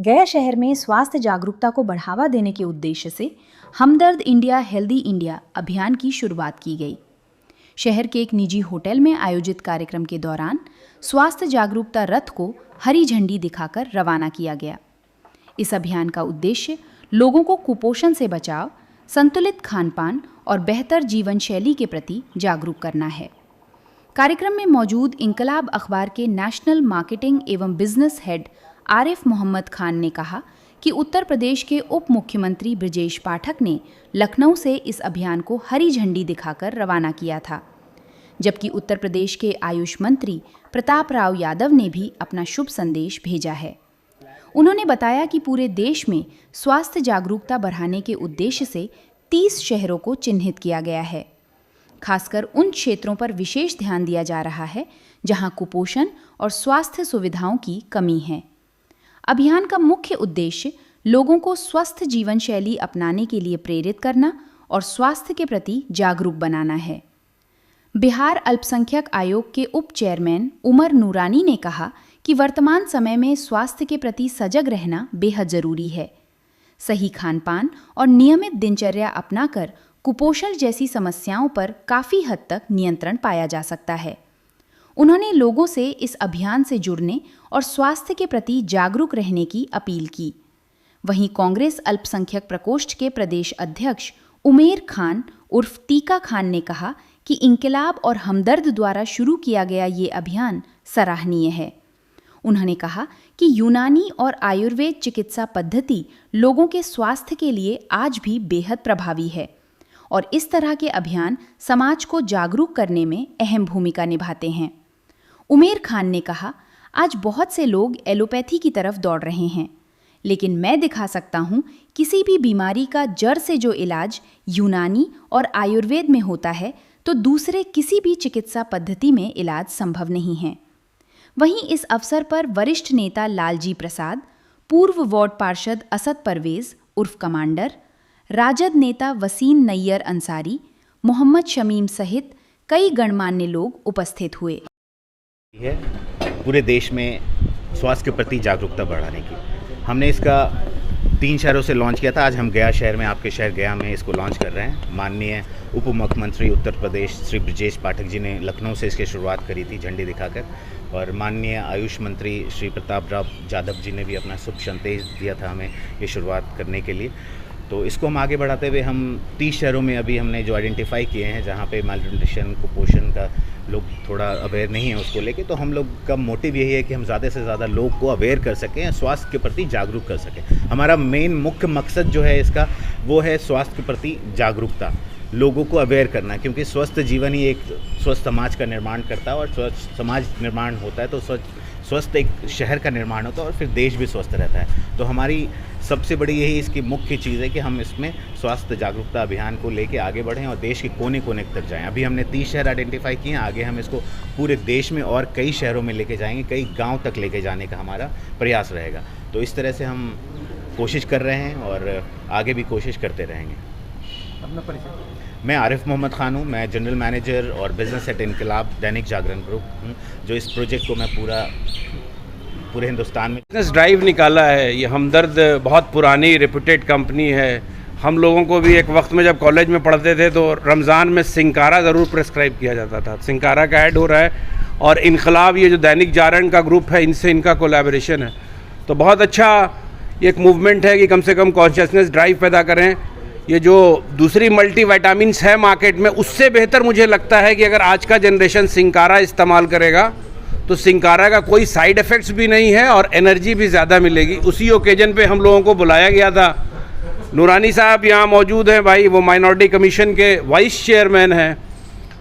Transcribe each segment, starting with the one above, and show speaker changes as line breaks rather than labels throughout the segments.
गया शहर में स्वास्थ्य जागरूकता को बढ़ावा देने के उद्देश्य से हमदर्द इंडिया हेल्दी इंडिया अभियान की शुरुआत की गई। शहर के एक निजी होटल में आयोजित कार्यक्रम के दौरान स्वास्थ्य जागरूकता रथ को हरी झंडी दिखाकर रवाना किया गया। इस अभियान का उद्देश्य लोगों को कुपोषण से बचाव, संतुलित खानपान और बेहतर जीवन शैली के प्रति जागरूक करना है। कार्यक्रम में मौजूद इंकलाब अखबार के नेशनल मार्केटिंग एवं बिजनेस हेड आरिफ मोहम्मद खान ने कहा कि उत्तर प्रदेश के उप मुख्यमंत्री ब्रजेश पाठक ने लखनऊ से इस अभियान को हरी झंडी दिखाकर रवाना किया था, जबकि उत्तर प्रदेश के आयुष मंत्री प्रताप राव यादव ने भी अपना शुभ संदेश भेजा है। उन्होंने बताया कि पूरे देश में स्वास्थ्य जागरूकता बढ़ाने के उद्देश्य से 30 शहरों को चिन्हित किया गया है। खासकर उन क्षेत्रों पर विशेष ध्यान दिया जा रहा है जहां कुपोषण और स्वास्थ्य सुविधाओं की कमी है। अभियान का मुख्य उद्देश्य लोगों को स्वस्थ जीवन शैली अपनाने के लिए प्रेरित करना और स्वास्थ्य के प्रति जागरूक बनाना है। बिहार अल्पसंख्यक आयोग के उप चेयरमैन उमर नूरानी ने कहा कि वर्तमान समय में स्वास्थ्य के प्रति सजग रहना बेहद जरूरी है। सही खानपान और नियमित दिनचर्या अपनाकर कुपोषण जैसी समस्याओं पर काफ़ी हद तक नियंत्रण पाया जा सकता है। उन्होंने लोगों से इस अभियान से जुड़ने और स्वास्थ्य के प्रति जागरूक रहने की अपील की। वहीं कांग्रेस अल्पसंख्यक प्रकोष्ठ के प्रदेश अध्यक्ष उमेर खान उर्फ तीका खान ने कहा कि इंकलाब और हमदर्द द्वारा शुरू किया गया ये अभियान सराहनीय है। उन्होंने कहा कि यूनानी और आयुर्वेद चिकित्सा पद्धति लोगों के स्वास्थ्य के लिए आज भी बेहद प्रभावी है और इस तरह के अभियान समाज को जागरूक करने में अहम भूमिका निभाते हैं। उमेर खान ने कहा, आज बहुत से लोग एलोपैथी की तरफ दौड़ रहे हैं, लेकिन मैं दिखा सकता हूँ किसी भी बीमारी का जड़ से जो इलाज यूनानी और आयुर्वेद में होता है तो दूसरे किसी भी चिकित्सा पद्धति में इलाज संभव नहीं है। वहीं इस अवसर पर वरिष्ठ नेता लालजी प्रसाद, पूर्व वार्ड पार्षद असद परवेज उर्फ कमांडर, राजद नेता वसीम नैयर अंसारी, मोहम्मद शमीम सहित कई गणमान्य लोग उपस्थित हुए।
पूरे देश में स्वास्थ्य के प्रति जागरूकता बढ़ाने की हमने इसका 3 शहरों से लॉन्च किया था। आज हम गया शहर में, आपके शहर गया में इसको लॉन्च कर रहे हैं। माननीय उप मुख्यमंत्री उत्तर प्रदेश श्री ब्रजेश पाठक जी ने लखनऊ से इसकी शुरुआत करी थी झंडी दिखाकर, और माननीय आयुष मंत्री श्री प्रताप राव यादव जी ने भी अपना शुभ संदेश दिया था हमें ये शुरुआत करने के लिए। तो इसको हम आगे बढ़ाते हुए हम 30 शहरों में अभी हमने जो आइडेंटिफाई किए हैं जहाँ पे मालन्यूट्रिशन कुपोषण का लोग थोड़ा अवेयर नहीं है उसको लेके, तो हम लोग का मोटिव यही है कि हम ज़्यादा से ज़्यादा लोग को अवेयर कर सकें, स्वास्थ्य के प्रति जागरूक कर सकें। हमारा मेन मुख्य मकसद जो है इसका वो है स्वास्थ्य के प्रति जागरूकता, लोगों को अवेयर करना, क्योंकि स्वस्थ जीवन ही एक स्वस्थ समाज का निर्माण करता है और स्वस्थ समाज निर्माण होता है तो स्वस्थ एक शहर का निर्माण होता है और फिर देश भी स्वस्थ रहता है। तो हमारी सबसे बड़ी यही इसकी मुख्य चीज़ है कि हम इसमें स्वास्थ्य जागरूकता अभियान को लेके आगे बढ़ें और देश के कोने कोने तक जाएं। अभी हमने 30 शहर आइडेंटिफाई किए हैं, आगे हम इसको पूरे देश में और कई शहरों में लेके जाएंगे, कई गांव तक लेके जाने का हमारा प्रयास रहेगा। तो इस तरह से हम कोशिश कर रहे हैं और आगे भी कोशिश करते रहेंगे।
अपना परिचय।
मैं आरिफ मोहम्मद खान हूँ, मैं जनरल मैनेजर और business at Inquilab Dainik Jagran group हूँ, जो इस प्रोजेक्ट को मैं पूरे हिंदुस्तान में
बिजनेस ड्राइव निकाला है। ये हमदर्द बहुत पुरानी रेपुटेड कंपनी है। हम लोगों को भी एक वक्त में जब कॉलेज में पढ़ते थे तो रमज़ान में सिंकारा ज़रूर प्रेस्क्राइब किया जाता था। सिंकारा का ऐड हो रहा है और इंकलाब ये जो दैनिक जागरण का ग्रुप है इनसे इनका कोलैबोरेशन है। तो बहुत अच्छा एक मूवमेंट है कि कम से कम कॉन्शियसनेस ड्राइव पैदा करें। ये जो दूसरी मल्टीविटामिन्स है मार्केट में, उससे बेहतर मुझे लगता है कि अगर आज का जनरेशन सिंकारा इस्तेमाल करेगा तो सिंकारा का कोई साइड इफ़ेक्ट्स भी नहीं है और एनर्जी भी ज़्यादा मिलेगी। उसी ओकेजन पे हम लोगों को बुलाया गया था। नूरानी साहब यहाँ मौजूद हैं भाई, वो माइनॉरिटी कमीशन के वाइस चेयरमैन हैं,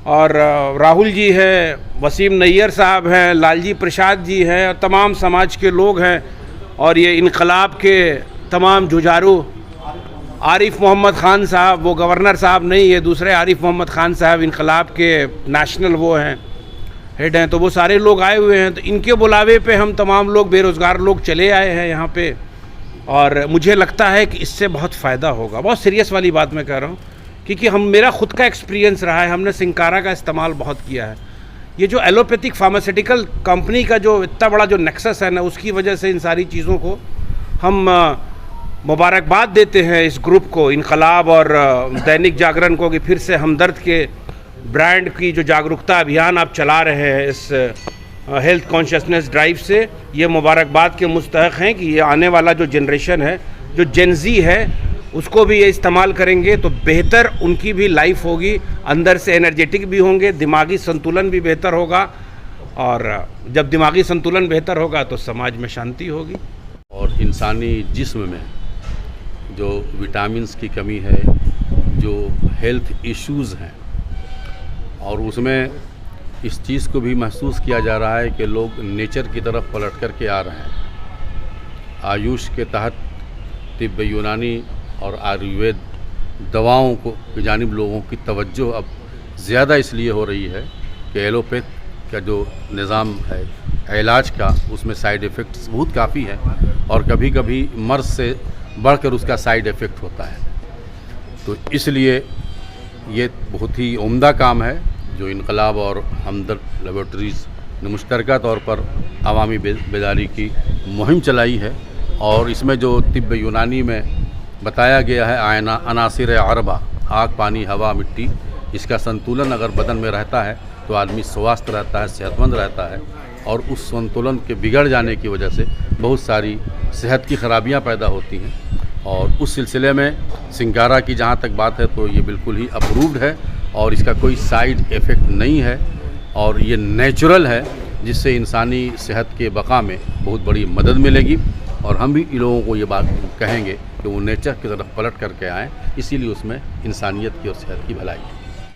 और राहुल जी हैं, वसीम नैयर साहब हैं, लालजी प्रसाद जी हैं, और तमाम समाज के लोग हैं, और ये इंकलाब के तमाम जुझारू आरिफ मोहम्मद खान साहब, वो गवर्नर साहब नहीं, ये दूसरे आरिफ मोहम्मद खान साहब इंकलाब के नेशनल वो हैं, हेड हैं। तो वो सारे लोग आए हुए हैं। तो इनके बुलावे पे हम तमाम लोग बेरोज़गार लोग चले आए हैं यहाँ पे, और मुझे लगता है कि इससे बहुत फ़ायदा होगा। बहुत सीरियस वाली बात मैं कह रहा हूँ, क्योंकि मेरा खुद का एक्सपीरियंस रहा है। हमने सिंकारा का इस्तेमाल बहुत किया है। ये जो एलोपैथिक फार्मास्यूटिकल कंपनी का जो इतना बड़ा जो नेक्सस है ना, उसकी वजह से इन सारी चीज़ों को हम मुबारकबाद देते हैं इस ग्रुप को, इनकलाब और दैनिक जागरण को, कि फिर से हमदर्द के ब्रांड की जो जागरूकता अभियान आप चला रहे हैं इस हेल्थ कॉन्शियसनेस ड्राइव से, ये मुबारकबाद के मुस्तहक हैं कि ये आने वाला जो जनरेशन है, जो जेनजी है, उसको भी ये इस्तेमाल करेंगे तो बेहतर उनकी भी लाइफ होगी, अंदर से एनर्जेटिक भी होंगे, दिमागी संतुलन भी बेहतर होगा, और जब दिमागी संतुलन बेहतर होगा तो समाज में शांति होगी।
और इंसानी जिस्म में जो विटामिन्स की कमी है, जो हेल्थ इश्यूज़ हैं, और उसमें इस चीज़ को भी महसूस किया जा रहा है कि लोग नेचर की तरफ पलट कर के आ रहे हैं। आयुष के तहत तिब्ब यूनानी और आयुर्वेद दवाओं को की जानिब लोगों की तवज्जो अब ज़्यादा इसलिए हो रही है कि एलोपैथ का जो निज़ाम है इलाज का, उसमें साइड इफ़ेक्ट्स बहुत काफ़ी है और कभी कभी मर्ज़ से बढ़कर उसका साइड इफ़ेक्ट होता है। तो इसलिए ये बहुत ही उम्दा काम है जो इनकलाब और हमदर्द लेबॉरेटरीज़ ने मुश्तरका तौर पर अवामी बेदारी की मुहिम चलाई है। और इसमें जो तिब्ब यूनानी में बताया गया है अनासिर अरबा, आग, पानी, हवा, मिट्टी, इसका संतुलन अगर बदन में रहता है तो आदमी स्वस्थ रहता है, सेहतमंद रहता है, और उस संतुलन के बिगड़ जाने की वजह से बहुत सारी सेहत की खराबियां पैदा होती हैं। और उस सिलसिले में सिंकारा की जहां तक बात है तो ये बिल्कुल ही अप्रूव्ड है और इसका कोई साइड इफ़ेक्ट नहीं है और ये नेचुरल है, जिससे इंसानी सेहत के बका में बहुत बड़ी मदद मिलेगी। और हम भी इन लोगों को ये बात कहेंगे कि वो नेचर की तरफ पलट करके आएँ, इसीलिए उसमें इंसानियत की और सेहत की भलाई है।